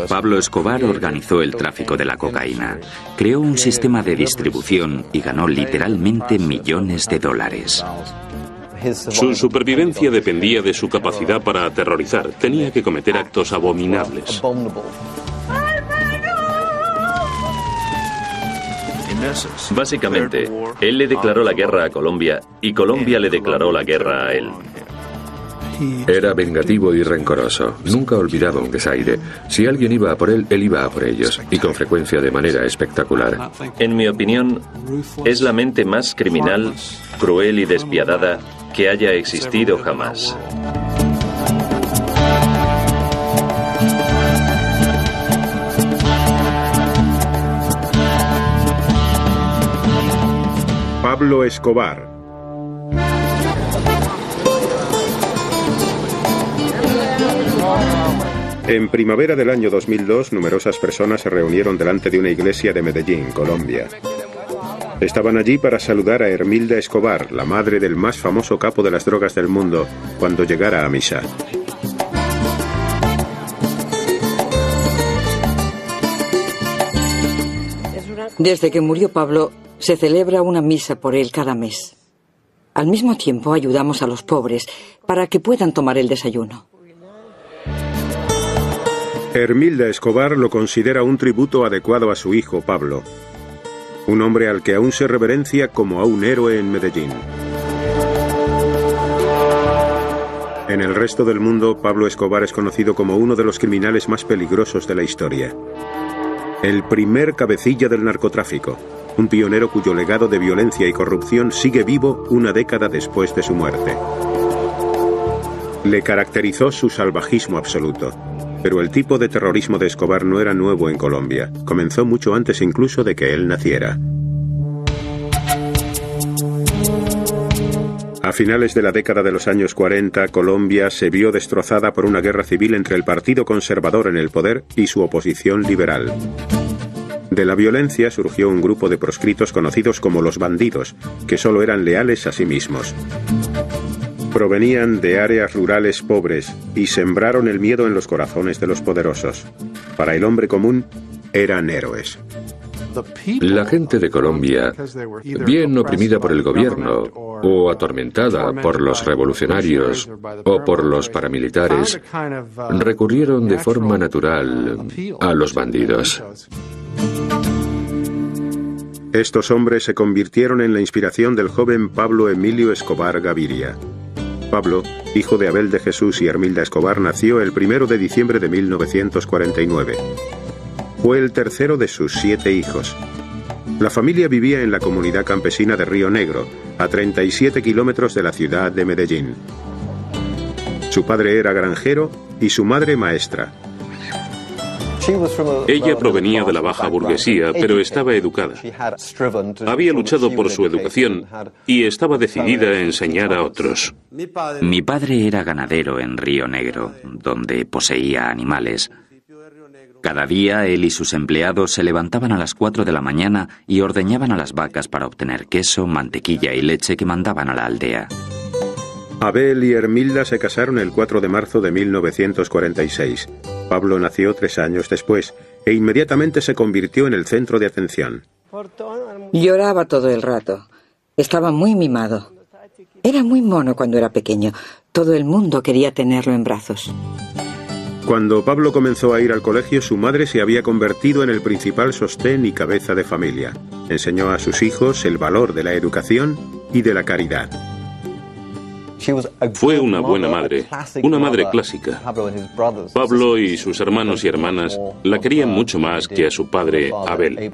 Pablo Escobar organizó el tráfico de la cocaína, creó un sistema de distribución y ganó literalmente millones de dólares. Su supervivencia dependía de su capacidad para aterrorizar. Tenía que cometer actos abominables. Básicamente, él le declaró la guerra a Colombia y Colombia le declaró la guerra a él. Era vengativo y rencoroso. Nunca olvidaba un desaire. Si alguien iba a por él, él iba a por ellos, y con frecuencia de manera espectacular. En mi opinión, es la mente más criminal, cruel y despiadada que haya existido jamás. Pablo Escobar. En primavera del año 2002, numerosas personas se reunieron delante de una iglesia de Medellín, Colombia. Estaban allí para saludar a Hermilda Escobar, la madre del más famoso capo de las drogas del mundo, cuando llegara a misa. Desde que murió Pablo, se celebra una misa por él cada mes. Al mismo tiempo, ayudamos a los pobres para que puedan tomar el desayuno. Hermilda Escobar lo considera un tributo adecuado a su hijo Pablo, un hombre al que aún se reverencia como a un héroe en Medellín. En el resto del mundo, Pablo Escobar es conocido como uno de los criminales más peligrosos de la historia. El primer cabecilla del narcotráfico, un pionero cuyo legado de violencia y corrupción sigue vivo una década después de su muerte. Le caracterizó su salvajismo absoluto. Pero el tipo de terrorismo de Escobar no era nuevo en Colombia. Comenzó mucho antes incluso de que él naciera. A finales de la década de los años 40, Colombia se vio destrozada por una guerra civil entre el Partido Conservador en el poder y su oposición liberal. De la violencia surgió un grupo de proscritos conocidos como los bandidos, que solo eran leales a sí mismos. Provenían de áreas rurales pobres y sembraron el miedo en los corazones de los poderosos. Para el hombre común, eran héroes. La gente de Colombia, bien oprimida por el gobierno, o atormentada por los revolucionarios o por los paramilitares, recurrieron de forma natural a los bandidos. Estos hombres se convirtieron en la inspiración del joven Pablo Emilio Escobar Gaviria. Pablo, hijo de Abel de Jesús y Hermilda Escobar, nació el 1 de diciembre de 1949. Fue el tercero de sus 7 hijos. La familia vivía en la comunidad campesina de Río Negro, a 37 kilómetros de la ciudad de Medellín. Su padre era granjero y su madre maestra. Ella provenía de la baja burguesía, pero estaba educada. Había luchado por su educación y estaba decidida a enseñar a otros. Mi padre era ganadero en Río Negro, donde poseía animales. Cada día él y sus empleados se levantaban a las 4 de la mañana y ordeñaban a las vacas para obtener queso, mantequilla y leche que mandaban a la aldea. Abel y Hermilda se casaron el 4 de marzo de 1946. Pablo nació 3 años después e inmediatamente se convirtió en el centro de atención. Lloraba todo el rato. Estaba muy mimado. Era muy mono cuando era pequeño. Todo el mundo quería tenerlo en brazos. Cuando Pablo comenzó a ir al colegio, su madre se había convertido en el principal sostén y cabeza de familia. Enseñó a sus hijos el valor de la educación y de la caridad. Fue una buena madre, una madre clásica. Pablo y sus hermanos y hermanas la querían mucho más que a su padre Abel.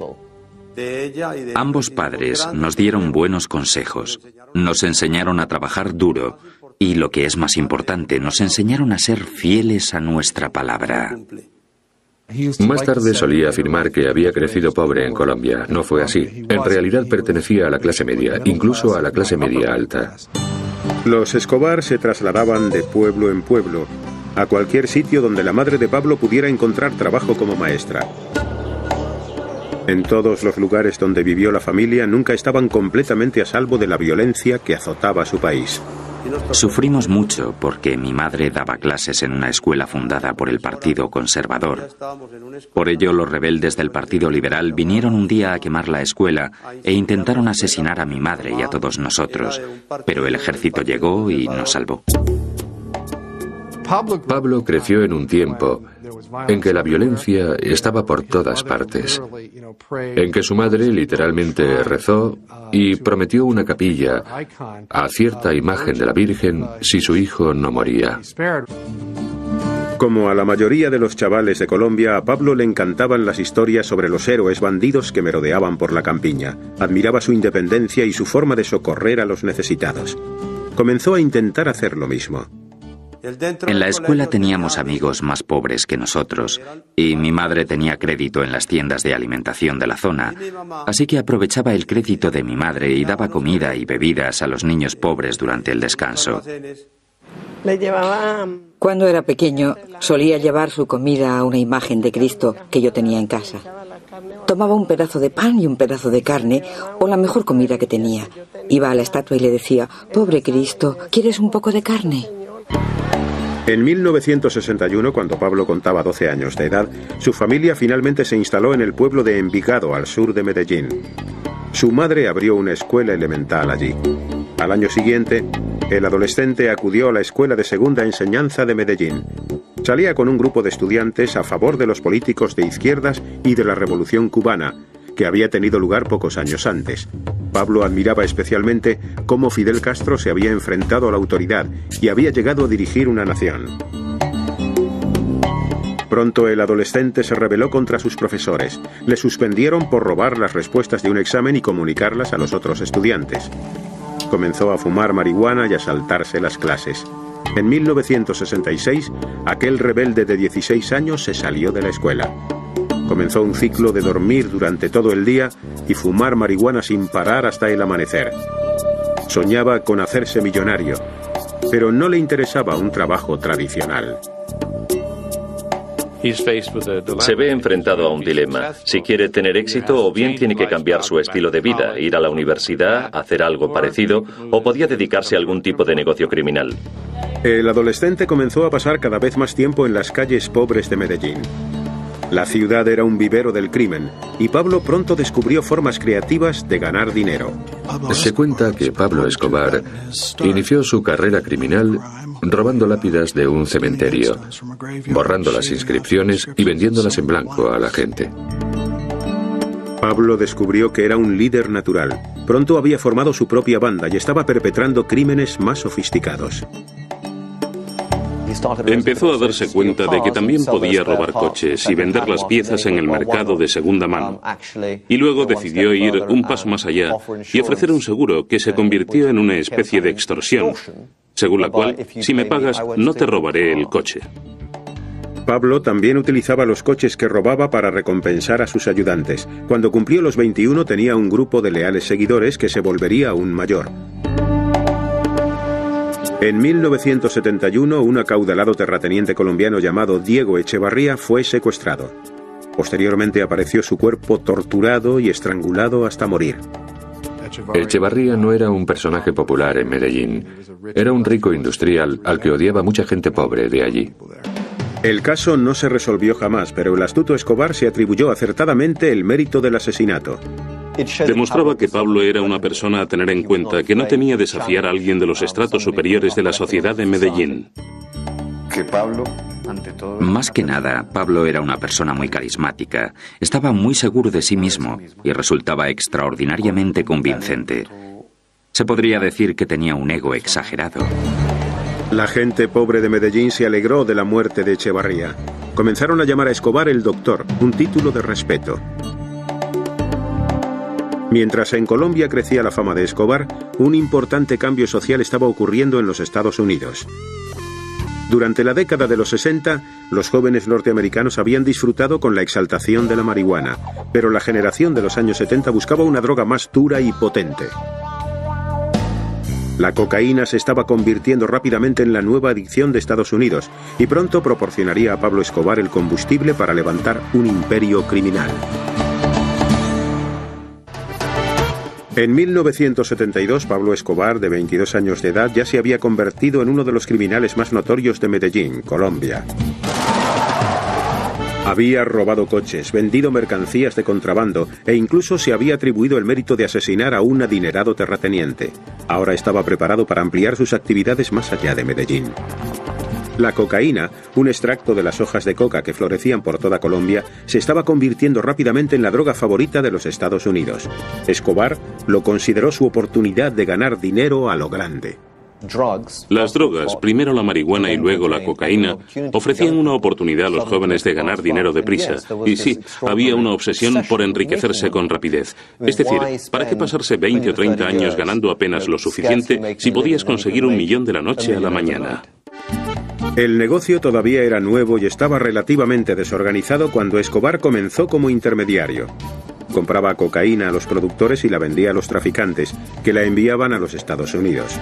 Ambos padres nos dieron buenos consejos, nos enseñaron a trabajar duro y, lo que es más importante, nos enseñaron a ser fieles a nuestra palabra. Más tarde solía afirmar que había crecido pobre en Colombia. No fue así. En realidad pertenecía a la clase media, incluso a la clase media alta. Los Escobar se trasladaban de pueblo en pueblo, a cualquier sitio donde la madre de Pablo pudiera encontrar trabajo como maestra. En todos los lugares donde vivió la familia nunca estaban completamente a salvo de la violencia que azotaba su país. Sufrimos mucho porque mi madre daba clases en una escuela fundada por el Partido Conservador. Por ello, los rebeldes del Partido Liberal vinieron un día a quemar la escuela e intentaron asesinar a mi madre y a todos nosotros, pero el ejército llegó y nos salvó. Pablo creció en un tiempo en que la violencia estaba por todas partes, en que su madre literalmente rezó y prometió una capilla a cierta imagen de la Virgen si su hijo no moría. Como a la mayoría de los chavales de Colombia, a Pablo le encantaban las historias sobre los héroes bandidos que merodeaban por la campiña. Admiraba su independencia y su forma de socorrer a los necesitados. Comenzó a intentar hacer lo mismo. En la escuela teníamos amigos más pobres que nosotros y mi madre tenía crédito en las tiendas de alimentación de la zona, así que aprovechaba el crédito de mi madre y daba comida y bebidas a los niños pobres durante el descanso. Cuando era pequeño, solía llevar su comida a una imagen de Cristo que yo tenía en casa. Tomaba un pedazo de pan y un pedazo de carne, o la mejor comida que tenía. Iba a la estatua y le decía: «Pobre Cristo, ¿quieres un poco de carne?». En 1961, cuando Pablo contaba 12 años de edad, su familia finalmente se instaló en el pueblo de Envigado, al sur de Medellín. Su madre abrió una escuela elemental allí. Al año siguiente, el adolescente acudió a la Escuela de Segunda Enseñanza de Medellín. Salía con un grupo de estudiantes a favor de los políticos de izquierdas y de la Revolución Cubana, que había tenido lugar pocos años antes. Pablo admiraba especialmente cómo Fidel Castro se había enfrentado a la autoridad y había llegado a dirigir una nación. Pronto el adolescente se rebeló contra sus profesores. Le suspendieron por robar las respuestas de un examen y comunicarlas a los otros estudiantes. Comenzó a fumar marihuana y a saltarse las clases. En 1966, aquel rebelde de 16 años se salió de la escuela. Comenzó un ciclo de dormir durante todo el día y fumar marihuana sin parar hasta el amanecer. Soñaba con hacerse millonario, pero no le interesaba un trabajo tradicional. Se ve enfrentado a un dilema. Si quiere tener éxito, o bien tiene que cambiar su estilo de vida, ir a la universidad, hacer algo parecido, o podía dedicarse a algún tipo de negocio criminal. El adolescente comenzó a pasar cada vez más tiempo en las calles pobres de Medellín. La ciudad era un vivero del crimen, y Pablo pronto descubrió formas creativas de ganar dinero. Se cuenta que Pablo Escobar inició su carrera criminal robando lápidas de un cementerio, borrando las inscripciones y vendiéndolas en blanco a la gente. Pablo descubrió que era un líder natural. Pronto había formado su propia banda y estaba perpetrando crímenes más sofisticados. Empezó a darse cuenta de que también podía robar coches y vender las piezas en el mercado de segunda mano. Y luego decidió ir un paso más allá y ofrecer un seguro que se convirtió en una especie de extorsión, según la cual, si me pagas, no te robaré el coche. Pablo también utilizaba los coches que robaba para recompensar a sus ayudantes. Cuando cumplió los 21 tenía un grupo de leales seguidores que se volvería aún mayor. En 1971, un acaudalado terrateniente colombiano llamado Diego Echevarría fue secuestrado. Posteriormente apareció su cuerpo torturado y estrangulado hasta morir. Echevarría no era un personaje popular en Medellín. Era un rico industrial al que odiaba mucha gente pobre de allí. El caso no se resolvió jamás, pero el astuto Escobar se atribuyó acertadamente el mérito del asesinato. Demostraba que Pablo era una persona a tener en cuenta, que no temía desafiar a alguien de los estratos superiores de la sociedad de Medellín. Más que nada, Pablo era una persona muy carismática, estaba muy seguro de sí mismo y resultaba extraordinariamente convincente. Se podría decir que tenía un ego exagerado. La gente pobre de Medellín se alegró de la muerte de Echevarría. Comenzaron a llamar a Escobar el Doctor, un título de respeto. Mientras en Colombia crecía la fama de Escobar, un importante cambio social estaba ocurriendo en los Estados Unidos. Durante la década de los 60, los jóvenes norteamericanos habían disfrutado con la exaltación de la marihuana, pero la generación de los años 70 buscaba una droga más dura y potente. La cocaína se estaba convirtiendo rápidamente en la nueva adicción de Estados Unidos y pronto proporcionaría a Pablo Escobar el combustible para levantar un imperio criminal. En 1972, Pablo Escobar, de 22 años de edad, ya se había convertido en uno de los criminales más notorios de Medellín, Colombia. Había robado coches, vendido mercancías de contrabando e incluso se había atribuido el mérito de asesinar a un adinerado terrateniente. Ahora estaba preparado para ampliar sus actividades más allá de Medellín. La cocaína, un extracto de las hojas de coca que florecían por toda Colombia, se estaba convirtiendo rápidamente en la droga favorita de los Estados Unidos. Escobar lo consideró su oportunidad de ganar dinero a lo grande. Las drogas, primero la marihuana y luego la cocaína, ofrecían una oportunidad a los jóvenes de ganar dinero deprisa. Y sí, había una obsesión por enriquecerse con rapidez. Es decir, ¿para qué pasarse 20 o 30 años ganando apenas lo suficiente si podías conseguir 1 millón de la noche a la mañana? El negocio todavía era nuevo y estaba relativamente desorganizado cuando Escobar comenzó como intermediario. Compraba cocaína a los productores y la vendía a los traficantes, que la enviaban a los Estados Unidos.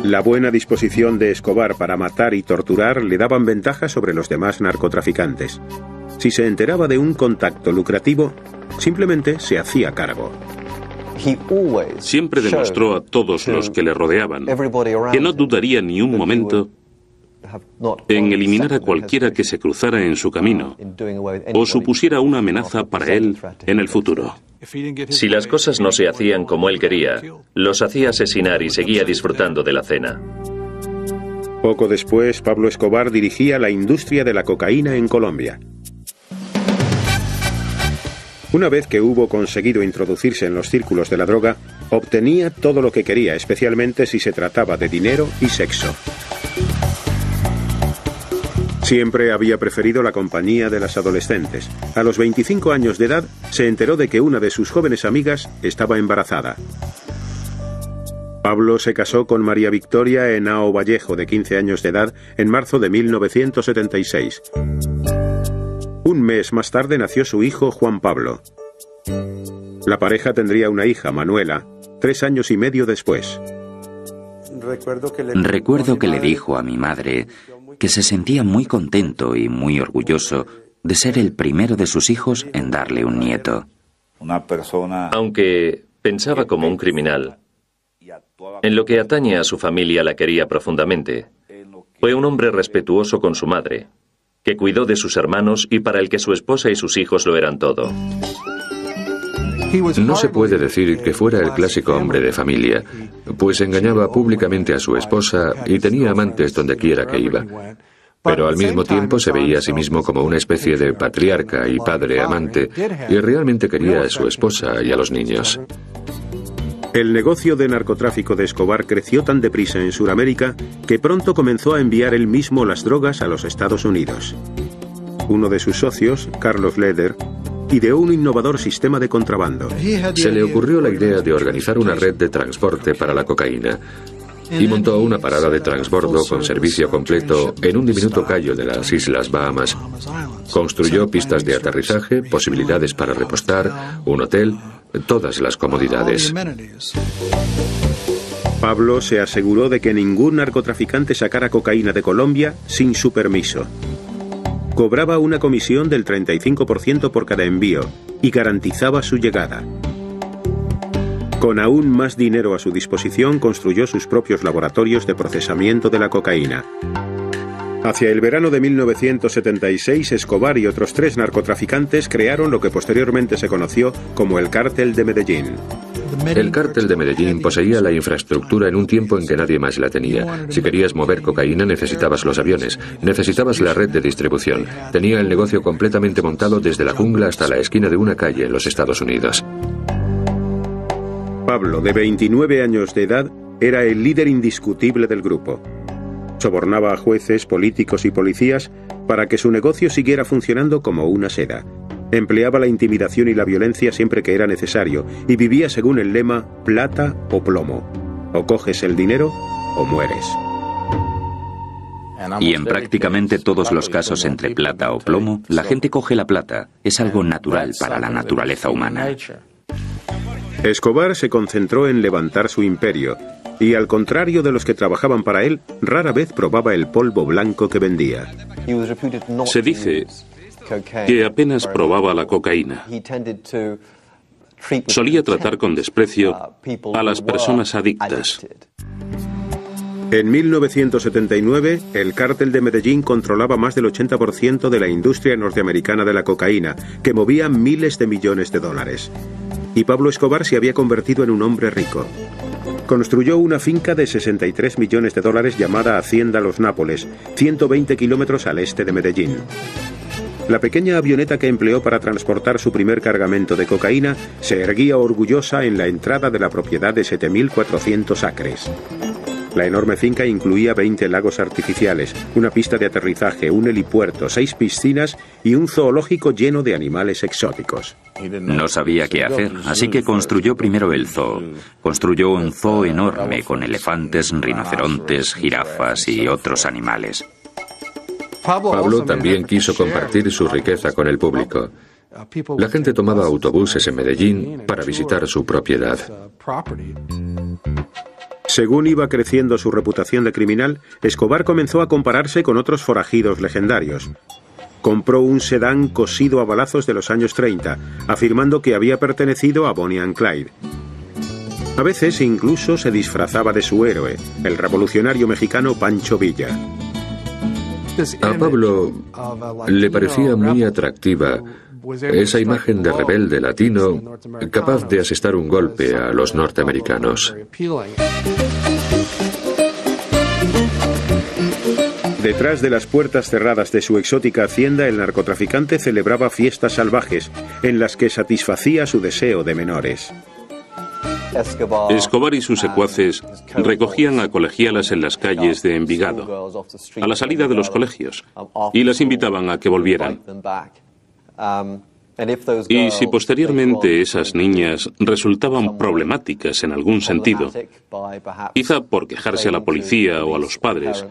La buena disposición de Escobar para matar y torturar le daban ventaja sobre los demás narcotraficantes. Si se enteraba de un contacto lucrativo, simplemente se hacía cargo. Siempre demostró a todos los que le rodeaban que no dudaría ni un momento en eliminar a cualquiera que se cruzara en su camino o supusiera una amenaza para él en el futuro. Si las cosas no se hacían como él quería, los hacía asesinar y seguía disfrutando de la cena. Poco después, Pablo Escobar dirigía la industria de la cocaína en Colombia. Una vez que hubo conseguido introducirse en los círculos de la droga, obtenía todo lo que quería, especialmente si se trataba de dinero y sexo. Siempre había preferido la compañía de las adolescentes. A los 25 años de edad, se enteró de que una de sus jóvenes amigas estaba embarazada. Pablo se casó con María Victoria Henao Vallejo, de 15 años de edad, en marzo de 1976. Un mes más tarde nació su hijo Juan Pablo. La pareja tendría una hija, Manuela, 3 años y medio después. Recuerdo que le dijo a mi madre que se sentía muy contento y muy orgulloso de ser el primero de sus hijos en darle un nieto. Aunque pensaba como un criminal, en lo que atañe a su familia la quería profundamente. Fue un hombre respetuoso con su madre, que cuidó de sus hermanos y para el que su esposa y sus hijos lo eran todo. No se puede decir que fuera el clásico hombre de familia, pues engañaba públicamente a su esposa y tenía amantes donde quiera que iba. Pero al mismo tiempo se veía a sí mismo como una especie de patriarca y padre amante, y realmente quería a su esposa y a los niños. El negocio de narcotráfico de Escobar creció tan deprisa en Sudamérica que pronto comenzó a enviar él mismo las drogas a los Estados Unidos. Uno de sus socios, Carlos Leder, ideó un innovador sistema de contrabando. Se le ocurrió la idea de organizar una red de transporte para la cocaína y montó una parada de transbordo con servicio completo en un diminuto cayo de las Islas Bahamas. Construyó pistas de aterrizaje, posibilidades para repostar, un hotel, todas las comodidades. Pablo se aseguró de que ningún narcotraficante sacara cocaína de Colombia sin su permiso. Cobraba una comisión del 35% por cada envío y garantizaba su llegada. Con aún más dinero a su disposición, construyó sus propios laboratorios de procesamiento de la cocaína. Hacia el verano de 1976, Escobar y otros 3 narcotraficantes crearon lo que posteriormente se conoció como el Cártel de Medellín. El Cártel de Medellín poseía la infraestructura en un tiempo en que nadie más la tenía. Si querías mover cocaína necesitabas los aviones, necesitabas la red de distribución. Tenía el negocio completamente montado desde la jungla hasta la esquina de una calle en los Estados Unidos. Pablo, de 29 años de edad, era el líder indiscutible del grupo. Sobornaba a jueces, políticos y policías para que su negocio siguiera funcionando como una seda. Empleaba la intimidación y la violencia siempre que era necesario y vivía según el lema plata o plomo. O coges el dinero o mueres. Y en prácticamente todos los casos entre plata o plomo, la gente coge la plata. Es algo natural para la naturaleza humana. Escobar se concentró en levantar su imperio y, al contrario de los que trabajaban para él, rara vez probaba el polvo blanco que vendía. Se dice que apenas probaba la cocaína. solía tratar con desprecio a las personas adictas. En 1979, el cártel de Medellín controlaba más del 80% de la industria norteamericana de la cocaína, que movía miles de millones de dólares. Y Pablo Escobar se había convertido en un hombre rico. Construyó una finca de 63 millones de dólares llamada Hacienda Los Nápoles, 120 kilómetros al este de Medellín. La pequeña avioneta que empleó para transportar su primer cargamento de cocaína se erguía orgullosa en la entrada de la propiedad de 7.400 acres. La enorme finca incluía 20 lagos artificiales, una pista de aterrizaje, un helipuerto, 6 piscinas y un zoológico lleno de animales exóticos. No sabía qué hacer, así que construyó primero el zoo. Construyó un zoo enorme con elefantes, rinocerontes, jirafas y otros animales. Pablo también quiso compartir su riqueza con el público. La gente tomaba autobuses en Medellín para visitar su propiedad. Según iba creciendo su reputación de criminal, Escobar comenzó a compararse con otros forajidos legendarios. Compró un sedán cosido a balazos de los años 30, afirmando que había pertenecido a Bonnie and Clyde. A veces incluso se disfrazaba de su héroe, el revolucionario mexicano Pancho Villa. A Pablo le parecía muy atractiva esa imagen de rebelde latino capaz de asestar un golpe a los norteamericanos. Detrás de las puertas cerradas de su exótica hacienda, el narcotraficante celebraba fiestas salvajes en las que satisfacía su deseo de menores. Escobar y sus secuaces recogían a colegialas en las calles de Envigado, a la salida de los colegios, y las invitaban a que volvieran. Y si posteriormente esas niñas resultaban problemáticas en algún sentido, quizá por quejarse a la policía o a los padres,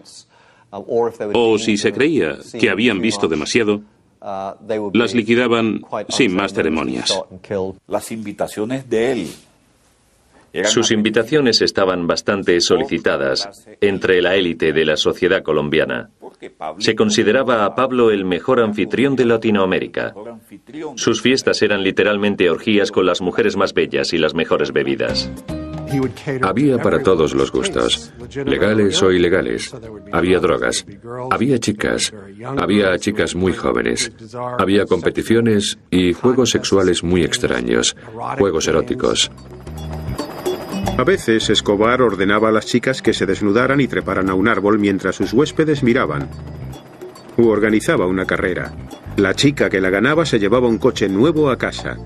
o si se creía que habían visto demasiado, las liquidaban sin más ceremonias. Las invitaciones de él. Sus invitaciones estaban bastante solicitadas entre la élite de la sociedad colombiana. Se consideraba a Pablo el mejor anfitrión de Latinoamérica. Sus fiestas eran literalmente orgías con las mujeres más bellas y las mejores bebidas. Había para todos los gustos, legales o ilegales. Había drogas, había chicas muy jóvenes. Había competiciones y juegos sexuales muy extraños, juegos eróticos. A veces Escobar ordenaba a las chicas que se desnudaran y treparan a un árbol mientras sus huéspedes miraban. U organizaba una carrera. La chica que la ganaba se llevaba un coche nuevo a casa.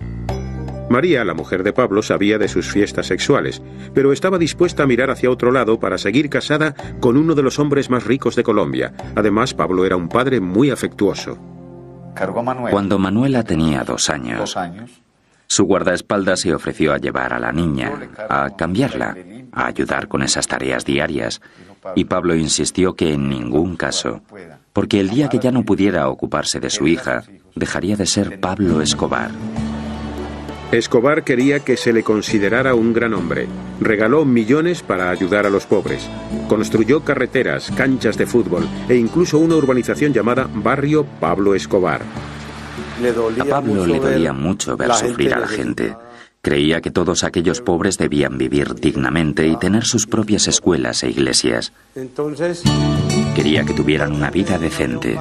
María, la mujer de Pablo, sabía de sus fiestas sexuales, pero estaba dispuesta a mirar hacia otro lado para seguir casada con uno de los hombres más ricos de Colombia. Además, Pablo era un padre muy afectuoso. Cuando Manuela tenía 2 años, su guardaespaldas se ofreció a llevar a la niña, a cambiarla, a ayudar con esas tareas diarias, y Pablo insistió que en ningún caso, porque el día que ya no pudiera ocuparse de su hija, dejaría de ser Pablo Escobar. Escobar quería que se le considerara un gran hombre. Regaló millones para ayudar a los pobres. Construyó carreteras, canchas de fútbol e incluso una urbanización llamada Barrio Pablo Escobar. A Pablo le dolía mucho ver sufrir a la gente. Creía que todos aquellos pobres debían vivir dignamente y tener sus propias escuelas e iglesias. Quería que tuvieran una vida decente.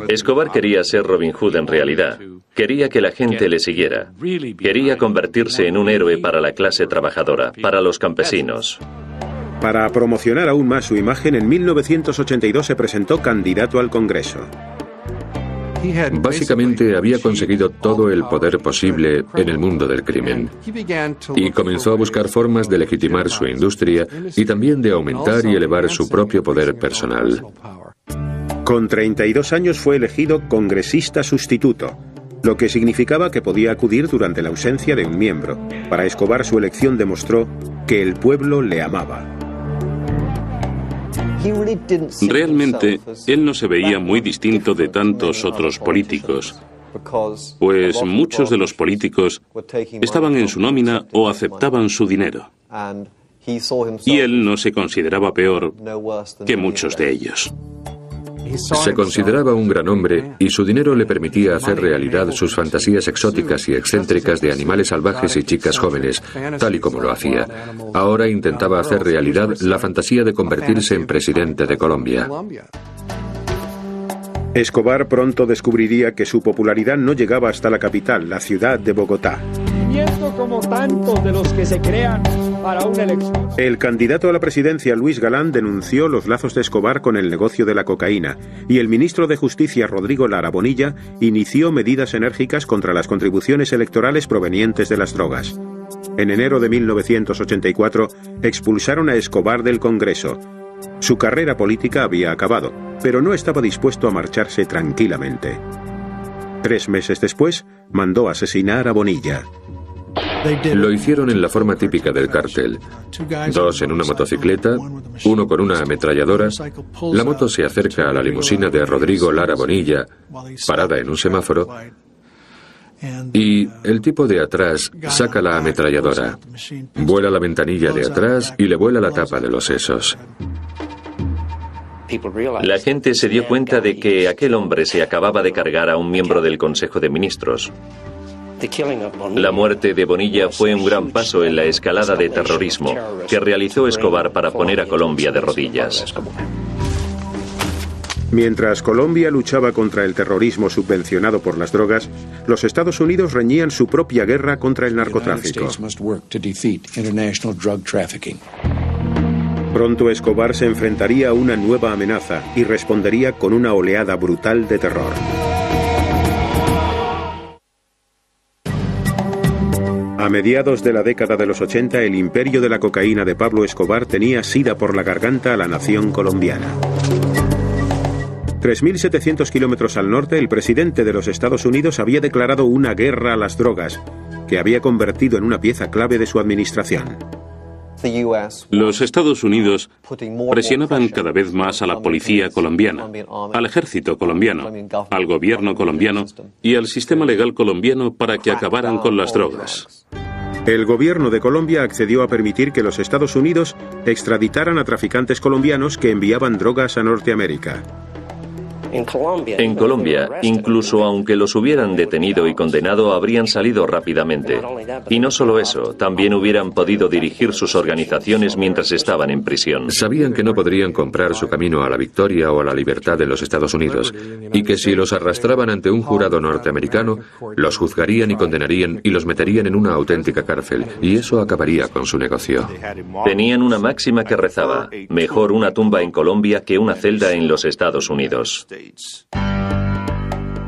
Escobar quería ser Robin Hood en realidad. Quería que la gente le siguiera. Quería convertirse en un héroe para la clase trabajadora, para los campesinos. Para promocionar aún más su imagen, en 1982 se presentó candidato al Congreso. Básicamente había conseguido todo el poder posible en el mundo del crimen y comenzó a buscar formas de legitimar su industria y también de aumentar y elevar su propio poder personal. Con 32 años fue elegido congresista sustituto, lo que significaba que podía acudir durante la ausencia de un miembro. Para Escobar, su elección demostró que el pueblo le amaba. Realmente, él no se veía muy distinto de tantos otros políticos, pues muchos de los políticos estaban en su nómina o aceptaban su dinero, y él no se consideraba peor que muchos de ellos. Se consideraba un gran hombre y su dinero le permitía hacer realidad sus fantasías exóticas y excéntricas de animales salvajes y chicas jóvenes, tal y como lo hacía. Ahora intentaba hacer realidad la fantasía de convertirse en presidente de Colombia. Escobar pronto descubriría que su popularidad no llegaba hasta la capital, la ciudad de Bogotá. Como tantos de los que se crean para una elección. El candidato a la presidencia, Luis Galán, denunció los lazos de Escobar con el negocio de la cocaína, y el ministro de Justicia, Rodrigo Lara Bonilla, inició medidas enérgicas contra las contribuciones electorales provenientes de las drogas. En enero de 1984, expulsaron a Escobar del Congreso. Su carrera política había acabado, pero no estaba dispuesto a marcharse tranquilamente. 3 meses después, mandó asesinar a Bonilla. Lo hicieron en la forma típica del cártel. 2 en una motocicleta, 1 con una ametralladora. La moto se acerca a la limusina de Rodrigo Lara Bonilla, parada en un semáforo, y el tipo de atrás saca la ametralladora, vuela la ventanilla de atrás y le vuela la tapa de los sesos. La gente se dio cuenta de que aquel hombre se acababa de cargar a un miembro del Consejo de Ministros. La muerte de Bonilla fue un gran paso en la escalada de terrorismo que realizó Escobar para poner a Colombia de rodillas. Mientras Colombia luchaba contra el terrorismo subvencionado por las drogas, los Estados Unidos reñían su propia guerra contra el narcotráfico. Pronto Escobar se enfrentaría a una nueva amenaza y respondería con una oleada brutal de terror. A mediados de la década de los 80, el imperio de la cocaína de Pablo Escobar tenía sida por la garganta a la nación colombiana. 3.700 kilómetros al norte, el presidente de los Estados Unidos había declarado una guerra a las drogas, que había convertido en una pieza clave de su administración. Los Estados Unidos presionaban cada vez más a la policía colombiana, al ejército colombiano, al gobierno colombiano y al sistema legal colombiano para que acabaran con las drogas. El gobierno de Colombia accedió a permitir que los Estados Unidos extraditaran a traficantes colombianos que enviaban drogas a Norteamérica. En Colombia, incluso aunque los hubieran detenido y condenado, habrían salido rápidamente. Y no solo eso, también hubieran podido dirigir sus organizaciones mientras estaban en prisión. Sabían que no podrían comprar su camino a la victoria o a la libertad en los Estados Unidos, y que si los arrastraban ante un jurado norteamericano, los juzgarían y condenarían y los meterían en una auténtica cárcel, y eso acabaría con su negocio. Tenían una máxima que rezaba: mejor una tumba en Colombia que una celda en los Estados Unidos.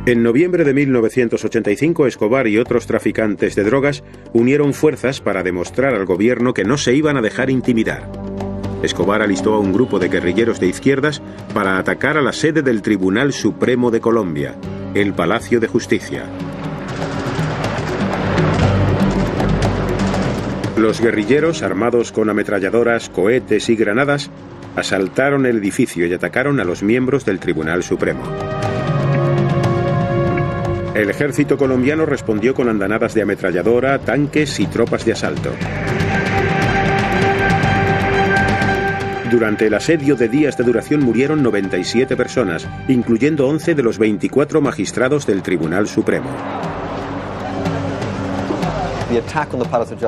En noviembre de 1985, Escobar y otros traficantes de drogas unieron fuerzas para demostrar al gobierno que no se iban a dejar intimidar. Escobar alistó a un grupo de guerrilleros de izquierdas para atacar a la sede del Tribunal Supremo de Colombia, el Palacio de Justicia. Los guerrilleros, armados con ametralladoras, cohetes y granadas, asaltaron el edificio y atacaron a los miembros del Tribunal Supremo. El ejército colombiano respondió con andanadas de ametralladora, tanques y tropas de asalto. Durante el asedio de días de duración murieron 97 personas, incluyendo 11 de los 24 magistrados del Tribunal Supremo.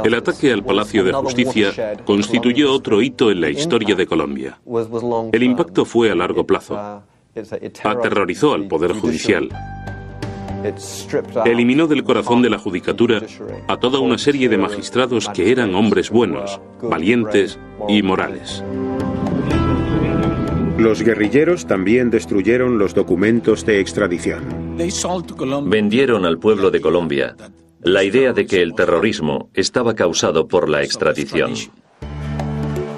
El ataque al Palacio de Justicia constituyó otro hito en la historia de Colombia. El impacto fue a largo plazo. Aterrorizó al Poder Judicial. Eliminó del corazón de la judicatura a toda una serie de magistrados que eran hombres buenos, valientes y morales. Los guerrilleros también destruyeron los documentos de extradición. Vendieron al pueblo de Colombia la idea de que el terrorismo estaba causado por la extradición.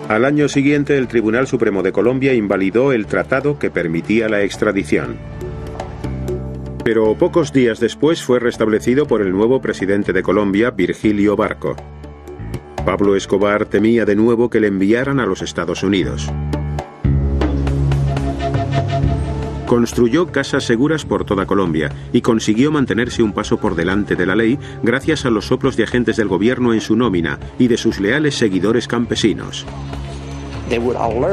Al año siguiente, el Tribunal Supremo de Colombia invalidó el tratado que permitía la extradición. Pero pocos días después fue restablecido por el nuevo presidente de Colombia, Virgilio Barco. Pablo Escobar temía de nuevo que le enviaran a los Estados Unidos. Construyó casas seguras por toda Colombia y consiguió mantenerse un paso por delante de la ley gracias a los soplos de agentes del gobierno en su nómina y de sus leales seguidores campesinos.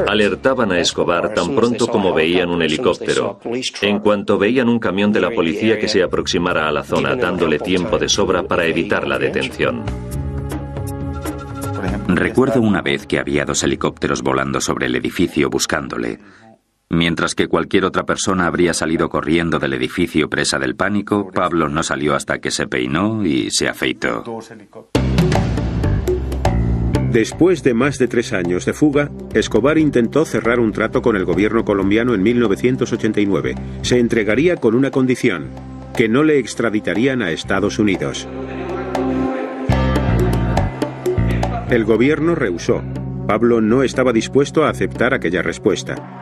Alertaban a Escobar tan pronto como veían un helicóptero. En cuanto veían un camión de la policía que se aproximara a la zona, dándole tiempo de sobra para evitar la detención. Recuerdo una vez que había 2 helicópteros volando sobre el edificio buscándole. Mientras que cualquier otra persona habría salido corriendo del edificio presa del pánico, Pablo no salió hasta que se peinó y se afeitó. Después de más de 3 años de fuga, Escobar intentó cerrar un trato con el gobierno colombiano en 1989. Se entregaría con una condición: que no le extraditarían a Estados Unidos. El gobierno rehusó. Pablo no estaba dispuesto a aceptar aquella respuesta.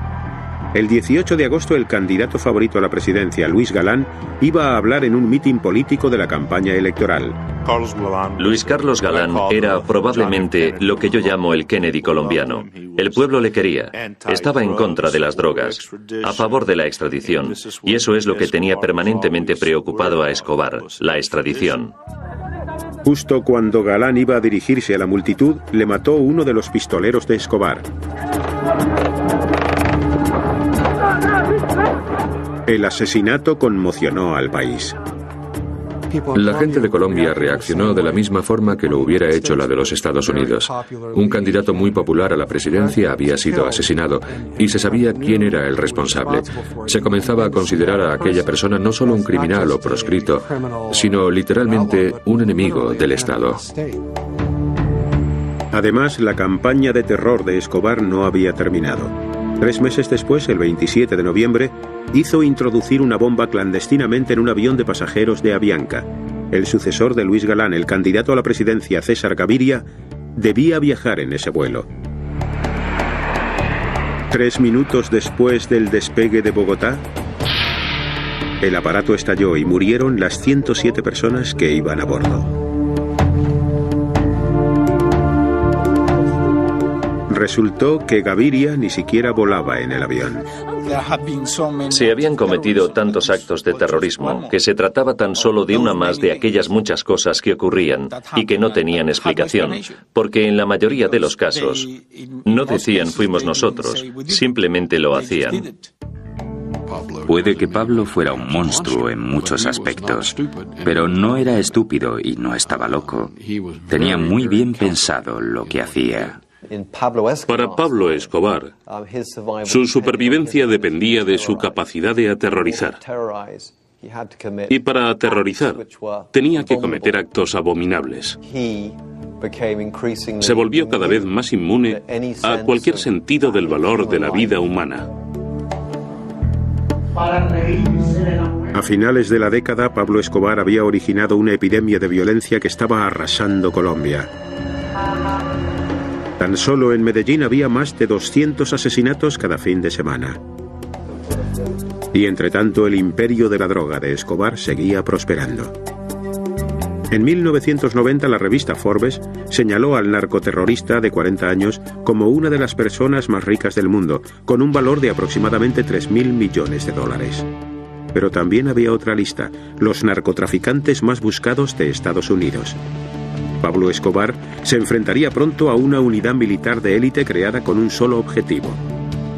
El 18 de agosto, el candidato favorito a la presidencia, Luis Galán, iba a hablar en un mitin político de la campaña electoral. Luis Carlos Galán era probablemente lo que yo llamo el Kennedy colombiano. El pueblo le quería. Estaba en contra de las drogas, a favor de la extradición. Y eso es lo que tenía permanentemente preocupado a Escobar, la extradición. Justo cuando Galán iba a dirigirse a la multitud, le mató uno de los pistoleros de Escobar. El asesinato conmocionó al país. La gente de Colombia reaccionó de la misma forma que lo hubiera hecho la de los Estados Unidos. Un candidato muy popular a la presidencia había sido asesinado y se sabía quién era el responsable. Se comenzaba a considerar a aquella persona no solo un criminal o proscrito, sino literalmente un enemigo del Estado. Además, la campaña de terror de Escobar no había terminado. 3 meses después, el 27 de noviembre, hizo introducir una bomba clandestinamente en un avión de pasajeros de Avianca. El sucesor de Luis Galán, el candidato a la presidencia César Gaviria, debía viajar en ese vuelo. 3 minutos después del despegue de Bogotá, el aparato estalló y murieron las 107 personas que iban a bordo. Resultó que Gaviria ni siquiera volaba en el avión. Se habían cometido tantos actos de terrorismo que se trataba tan solo de una más de aquellas muchas cosas que ocurrían y que no tenían explicación, porque en la mayoría de los casos no decían fuimos nosotros, simplemente lo hacían. Puede que Pablo fuera un monstruo en muchos aspectos, pero no era estúpido y no estaba loco. Tenía muy bien pensado lo que hacía. Para Pablo Escobar, su supervivencia dependía de su capacidad de aterrorizar. Y para aterrorizar, tenía que cometer actos abominables. Se volvió cada vez más inmune a cualquier sentido del valor de la vida humana. A finales de la década, Pablo Escobar había originado una epidemia de violencia que estaba arrasando Colombia. Tan solo en Medellín había más de 200 asesinatos cada fin de semana. Y entre tanto, el imperio de la droga de Escobar seguía prosperando. En 1990, la revista Forbes señaló al narcoterrorista de 40 años como una de las personas más ricas del mundo, con un valor de aproximadamente $3.000 millones. Pero también había otra lista: los narcotraficantes más buscados de Estados Unidos. Pablo Escobar se enfrentaría pronto a una unidad militar de élite creada con un solo objetivo: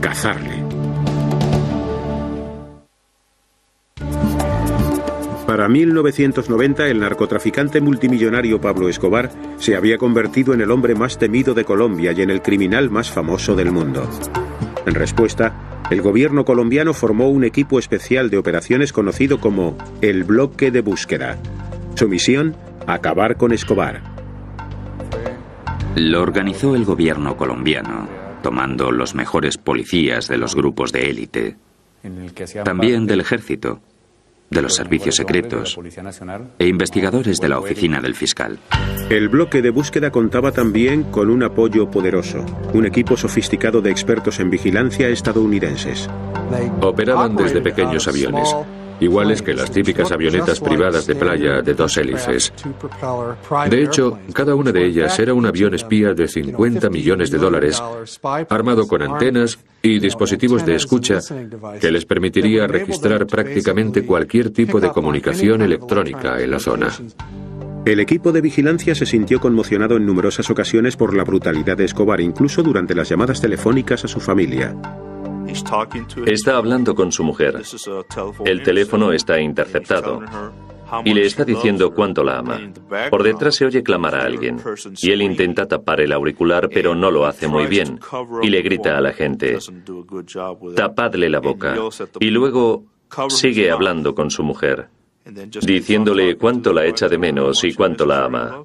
cazarle. Para 1990, el narcotraficante multimillonario Pablo Escobar se había convertido en el hombre más temido de Colombia y en el criminal más famoso del mundo. En respuesta, el gobierno colombiano formó un equipo especial de operaciones conocido como el Bloque de Búsqueda. Su misión: acabar con Escobar. Lo organizó el gobierno colombiano, tomando los mejores policías de los grupos de élite, también del ejército, de los servicios secretos e investigadores de la oficina del fiscal. El bloque de búsqueda contaba también con un apoyo poderoso, un equipo sofisticado de expertos en vigilancia estadounidenses. Operaban desde pequeños aviones, iguales que las típicas avionetas privadas de playa de 2 hélices. De hecho, cada una de ellas era un avión espía de $50 millones, armado con antenas y dispositivos de escucha que les permitiría registrar prácticamente cualquier tipo de comunicación electrónica en la zona. El equipo de vigilancia se sintió conmocionado en numerosas ocasiones por la brutalidad de Escobar, incluso durante las llamadas telefónicas a su familia. Está hablando con su mujer. El teléfono está interceptado. Y le está diciendo cuánto la ama. Por detrás se oye clamar a alguien. Y él intenta tapar el auricular, pero no lo hace muy bien. Y le grita a la gente: tapadle la boca. Y luego sigue hablando con su mujer, diciéndole cuánto la echa de menos y cuánto la ama.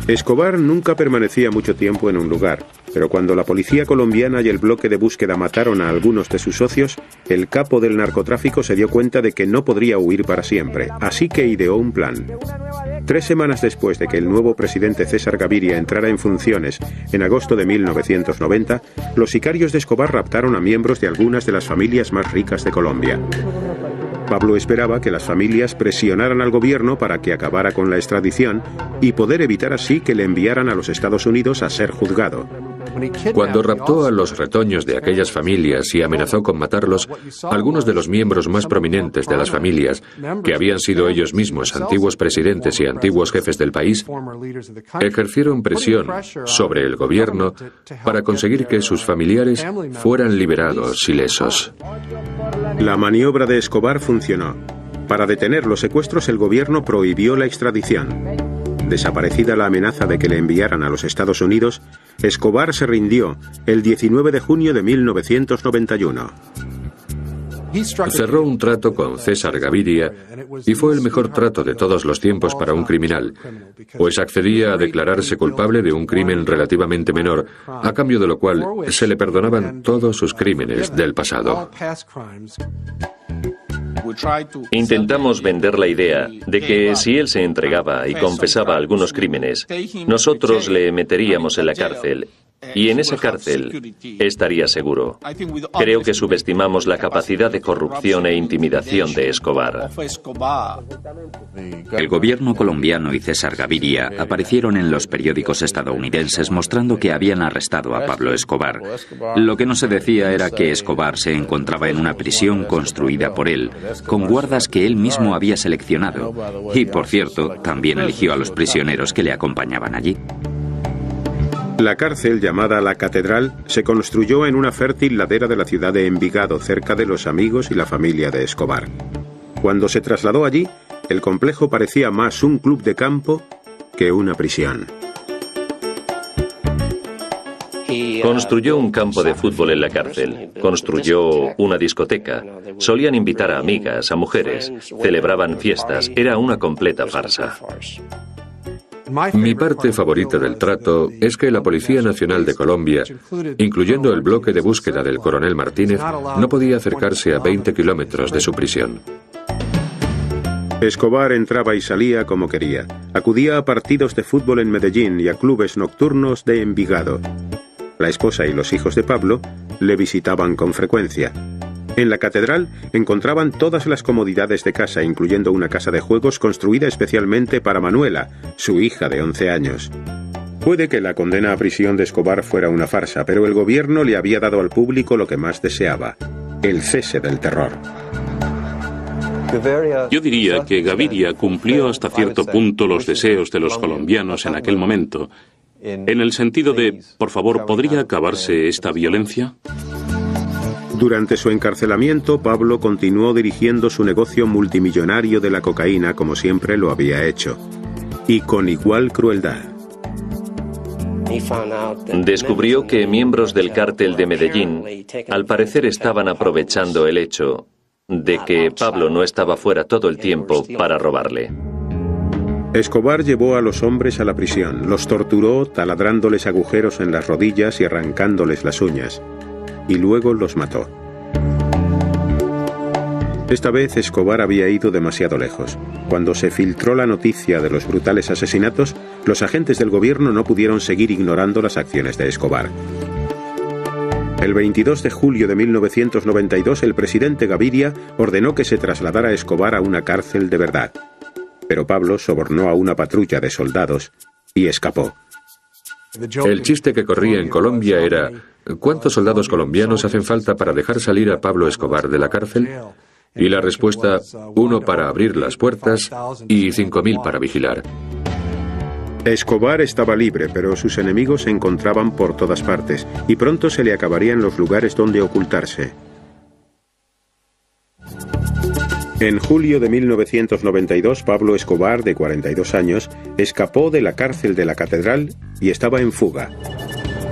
Escobar nunca permanecía mucho tiempo en un lugar, pero cuando la policía colombiana y el bloque de búsqueda mataron a algunos de sus socios, el capo del narcotráfico se dio cuenta de que no podría huir para siempre, así que ideó un plan. 3 semanas después de que el nuevo presidente César Gaviria entrara en funciones, en agosto de 1990, los sicarios de Escobar raptaron a miembros de algunas de las familias más ricas de Colombia. Pablo esperaba que las familias presionaran al gobierno para que acabara con la extradición y poder evitar así que le enviaran a los Estados Unidos a ser juzgado. Cuando raptó a los retoños de aquellas familias y amenazó con matarlos, algunos de los miembros más prominentes de las familias, que habían sido ellos mismos antiguos presidentes y antiguos jefes del país, ejercieron presión sobre el gobierno para conseguir que sus familiares fueran liberados ilesos. La maniobra de Escobar funcionó. Para detener los secuestros, el gobierno prohibió la extradición. Desaparecida la amenaza de que le enviaran a los Estados Unidos, Escobar se rindió el 19 de junio de 1991. Cerró un trato con César Gaviria y fue el mejor trato de todos los tiempos para un criminal, pues accedía a declararse culpable de un crimen relativamente menor, a cambio de lo cual se le perdonaban todos sus crímenes del pasado. Intentamos vender la idea de que si él se entregaba y confesaba algunos crímenes, nosotros le meteríamos en la cárcel. Y en esa cárcel estaría seguro. Creo que subestimamos la capacidad de corrupción e intimidación de Escobar. El gobierno colombiano y César Gaviria aparecieron en los periódicos estadounidenses mostrando que habían arrestado a Pablo Escobar. Lo que no se decía era que Escobar se encontraba en una prisión construida por él, con guardas que él mismo había seleccionado. Y, por cierto, también eligió a los prisioneros que le acompañaban allí. La cárcel, llamada La Catedral, se construyó en una fértil ladera de la ciudad de Envigado, cerca de los amigos y la familia de Escobar. Cuando se trasladó allí, el complejo parecía más un club de campo que una prisión. Construyó un campo de fútbol en la cárcel, construyó una discoteca, solían invitar a amigas, a mujeres, celebraban fiestas, era una completa farsa. Mi parte favorita del trato es que la Policía Nacional de Colombia, incluyendo el bloque de búsqueda del coronel Martínez, no podía acercarse a 20 kilómetros de su prisión. Escobar entraba y salía como quería. Acudía a partidos de fútbol en Medellín y a clubes nocturnos de Envigado. La esposa y los hijos de Pablo le visitaban con frecuencia. En la catedral encontraban todas las comodidades de casa, incluyendo una casa de juegos construida especialmente para Manuela, su hija de 11 años. Puede que la condena a prisión de Escobar fuera una farsa, pero el gobierno le había dado al público lo que más deseaba: el cese del terror. Yo diría que Gaviria cumplió hasta cierto punto los deseos de los colombianos en aquel momento, en el sentido de, por favor, ¿podría acabarse esta violencia? Durante su encarcelamiento, Pablo continuó dirigiendo su negocio multimillonario de la cocaína como siempre lo había hecho, y con igual crueldad. Descubrió que miembros del cártel de Medellín, al parecer, estaban aprovechando el hecho de que Pablo no estaba fuera todo el tiempo para robarle. Escobar llevó a los hombres a la prisión, los torturó taladrándoles agujeros en las rodillas y arrancándoles las uñas, y luego los mató. Esta vez Escobar había ido demasiado lejos. Cuando se filtró la noticia de los brutales asesinatos, los agentes del gobierno no pudieron seguir ignorando las acciones de Escobar. El 22 de julio de 1992, el presidente Gaviria ordenó que se trasladara a Escobar a una cárcel de verdad. Pero Pablo sobornó a una patrulla de soldados y escapó. El chiste que corría en Colombia era: ¿cuántos soldados colombianos hacen falta para dejar salir a Pablo Escobar de la cárcel? Y la respuesta, 1 para abrir las puertas y 5.000 para vigilar. Escobar estaba libre, pero sus enemigos se encontraban por todas partes, y pronto se le acabarían los lugares donde ocultarse. En julio de 1992, Pablo Escobar, de 42 años, escapó de la cárcel de la Catedral y estaba en fuga.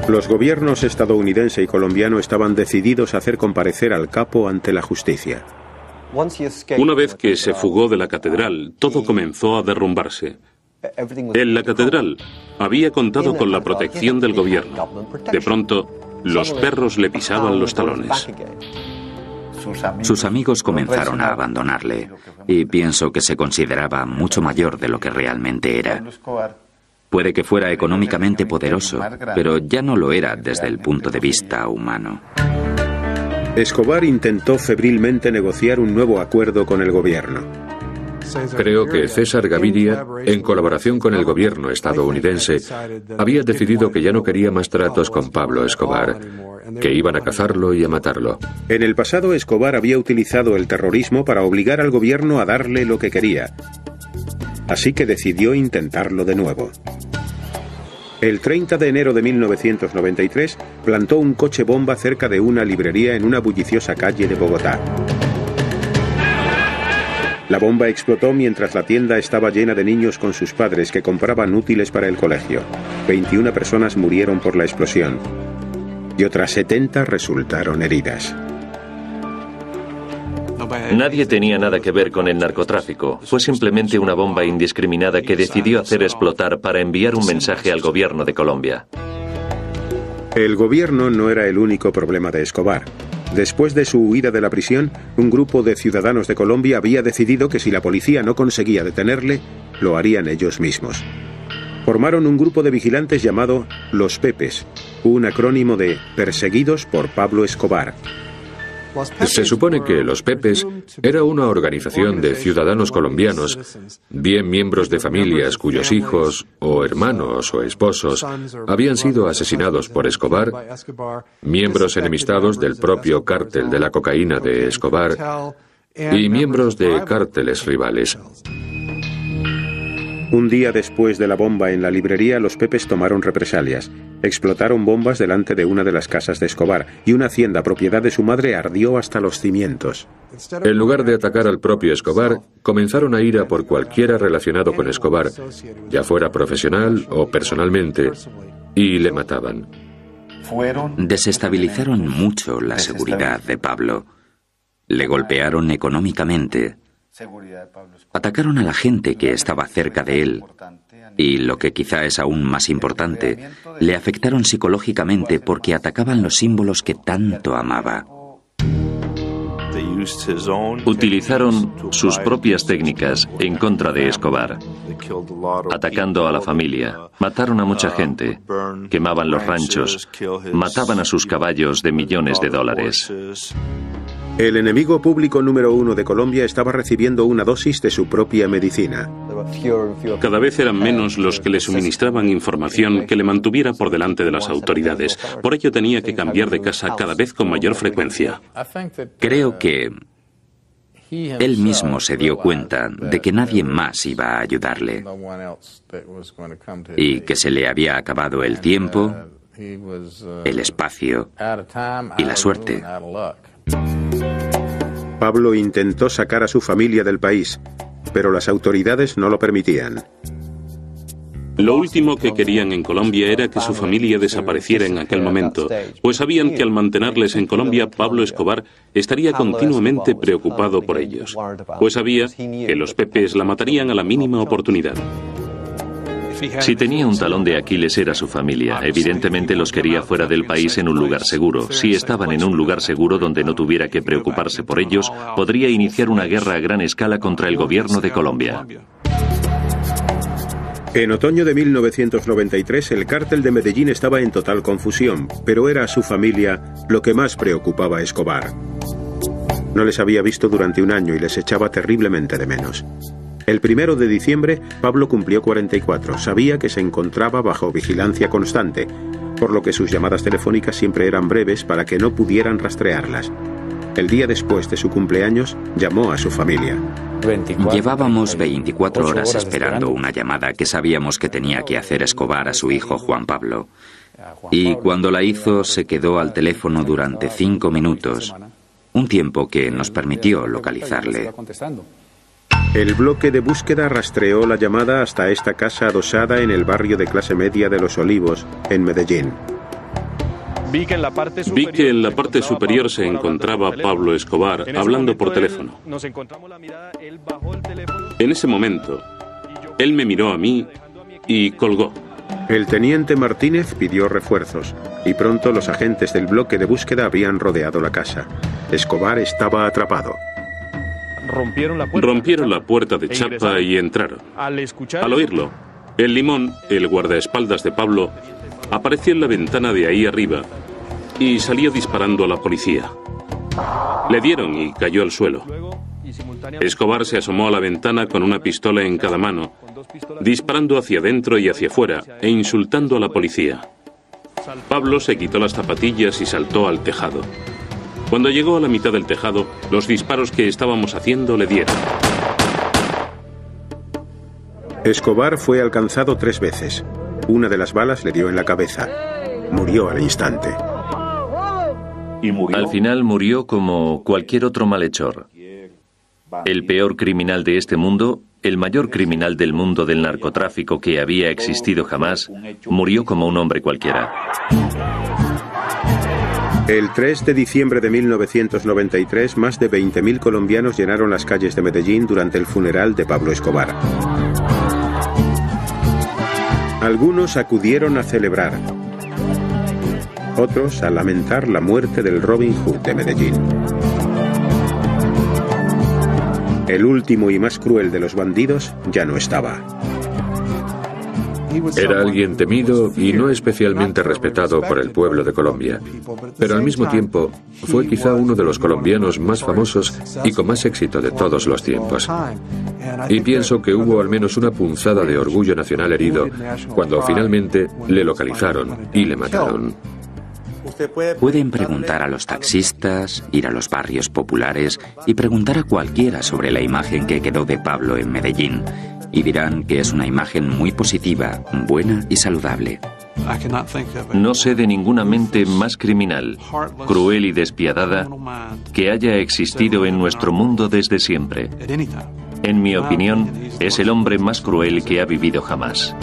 Los gobiernos estadounidense y colombiano estaban decididos a hacer comparecer al capo ante la justicia. Una vez que se fugó de la catedral, todo comenzó a derrumbarse. En la catedral había contado con la protección del gobierno. De pronto, los perros le pisaban los talones. Sus amigos comenzaron a abandonarle, y pienso que se consideraba mucho mayor de lo que realmente era. Puede que fuera económicamente poderoso, pero ya no lo era desde el punto de vista humano. Escobar intentó febrilmente negociar un nuevo acuerdo con el gobierno. Creo que César Gaviria, en colaboración con el gobierno estadounidense, había decidido que ya no quería más tratos con Pablo Escobar, que iban a cazarlo y a matarlo. En el pasado, Escobar había utilizado el terrorismo para obligar al gobierno a darle lo que quería. Así que decidió intentarlo de nuevo. El 30 de enero de 1993, plantó un coche bomba cerca de una librería en una bulliciosa calle de Bogotá. La bomba explotó mientras la tienda estaba llena de niños con sus padres que compraban útiles para el colegio. 21 personas murieron por la explosión y otras 70 resultaron heridas. Nadie tenía nada que ver con el narcotráfico. Fue simplemente una bomba indiscriminada que decidió hacer explotar para enviar un mensaje al gobierno de Colombia. El gobierno no era el único problema de Escobar. Después de su huida de la prisión, un grupo de ciudadanos de Colombia había decidido que si la policía no conseguía detenerle, lo harían ellos mismos. Formaron un grupo de vigilantes llamado Los Pepes, un acrónimo de Perseguidos por Pablo Escobar. Se supone que Los Pepes era una organización de ciudadanos colombianos, bien miembros de familias cuyos hijos, o hermanos o esposos, habían sido asesinados por Escobar, miembros enemistados del propio cártel de la cocaína de Escobar y miembros de cárteles rivales. Un día después de la bomba en la librería, los Pepes tomaron represalias. Explotaron bombas delante de una de las casas de Escobar y una hacienda propiedad de su madre ardió hasta los cimientos. En lugar de atacar al propio Escobar, comenzaron a ir a por cualquiera relacionado con Escobar, ya fuera profesional o personalmente, y le mataban. Desestabilizaron mucho la seguridad de Pablo. Le golpearon económicamente. Atacaron a la gente que estaba cerca de él y, lo que quizá es aún más importante, le afectaron psicológicamente porque atacaban los símbolos que tanto amaba. Utilizaron sus propias técnicas en contra de Escobar, atacando a la familia, mataron a mucha gente, quemaban los ranchos, mataban a sus caballos de millones de dólares. El enemigo público número 1 de Colombia estaba recibiendo una dosis de su propia medicina. Cada vez eran menos los que le suministraban información que le mantuviera por delante de las autoridades. Por ello tenía que cambiar de casa cada vez con mayor frecuencia. Creo que él mismo se dio cuenta de que nadie más iba a ayudarle y que se le había acabado el tiempo, el espacio y la suerte. Pablo intentó sacar a su familia del país, pero las autoridades no lo permitían. Lo último que querían en Colombia era que su familia desapareciera en aquel momento, pues sabían que al mantenerles en Colombia, Pablo Escobar estaría continuamente preocupado por ellos, pues sabía que los Pepes la matarían a la mínima oportunidad. Si tenía un talón de Aquiles era su familia. Evidentemente los quería fuera del país en un lugar seguro. Si estaban en un lugar seguro donde no tuviera que preocuparse por ellos, podría iniciar una guerra a gran escala contra el gobierno de Colombia. En otoño de 1993, el cártel de Medellín estaba en total confusión, pero era a su familia lo que más preocupaba a Escobar. No les había visto durante un año y les echaba terriblemente de menos. El 1 de diciembre, Pablo cumplió 44. Sabía que se encontraba bajo vigilancia constante, por lo que sus llamadas telefónicas siempre eran breves para que no pudieran rastrearlas. el día después de su cumpleaños, llamó a su familia. Llevábamos 24 horas esperando una llamada que sabíamos que tenía que hacer Escobar a su hijo Juan Pablo. Y cuando la hizo, se quedó al teléfono durante 5 minutos, un tiempo que nos permitió localizarle. El bloque de búsqueda rastreó la llamada hasta esta casa adosada en el barrio de clase media de Los Olivos, en Medellín. Vi que en la parte superior se encontraba Pablo Escobar hablando por teléfono. En ese momento, él me miró a mí y colgó. El teniente Martínez pidió refuerzos y pronto los agentes del bloque de búsqueda habían rodeado la casa. Escobar estaba atrapado. Rompieron la puerta de chapa y entraron. Al oírlo, el Limón, el guardaespaldas de Pablo, apareció en la ventana de ahí arriba y salió disparando a la policía. Le dieron y cayó al suelo. Escobar se asomó a la ventana con una pistola en cada mano, disparando hacia adentro y hacia afuera e insultando a la policía. Pablo se quitó las zapatillas y saltó al tejado. Cuando llegó a la mitad del tejado, los disparos que estábamos haciendo le dieron. Escobar fue alcanzado 3 veces. Una de las balas le dio en la cabeza. Murió al instante. Al final murió como cualquier otro malhechor. El peor criminal de este mundo, el mayor criminal del mundo del narcotráfico que había existido jamás, murió como un hombre cualquiera. El 3 de diciembre de 1993, más de 20.000 colombianos llenaron las calles de Medellín durante el funeral de Pablo Escobar. Algunos acudieron a celebrar, otros a lamentar la muerte del Robin Hood de Medellín. El último y más cruel de los bandidos ya no estaba. Era alguien temido y no especialmente respetado por el pueblo de Colombia, pero al mismo tiempo fue quizá uno de los colombianos más famosos y con más éxito de todos los tiempos. Y pienso que hubo al menos una punzada de orgullo nacional herido cuando finalmente le localizaron y le mataron. Pueden preguntar a los taxistas, ir a los barrios populares y preguntar a cualquiera sobre la imagen que quedó de Pablo en Medellín. Y dirán que es una imagen muy positiva, buena y saludable. No sé de ninguna mente más criminal, cruel y despiadada que haya existido en nuestro mundo desde siempre. En mi opinión, es el hombre más cruel que ha vivido jamás.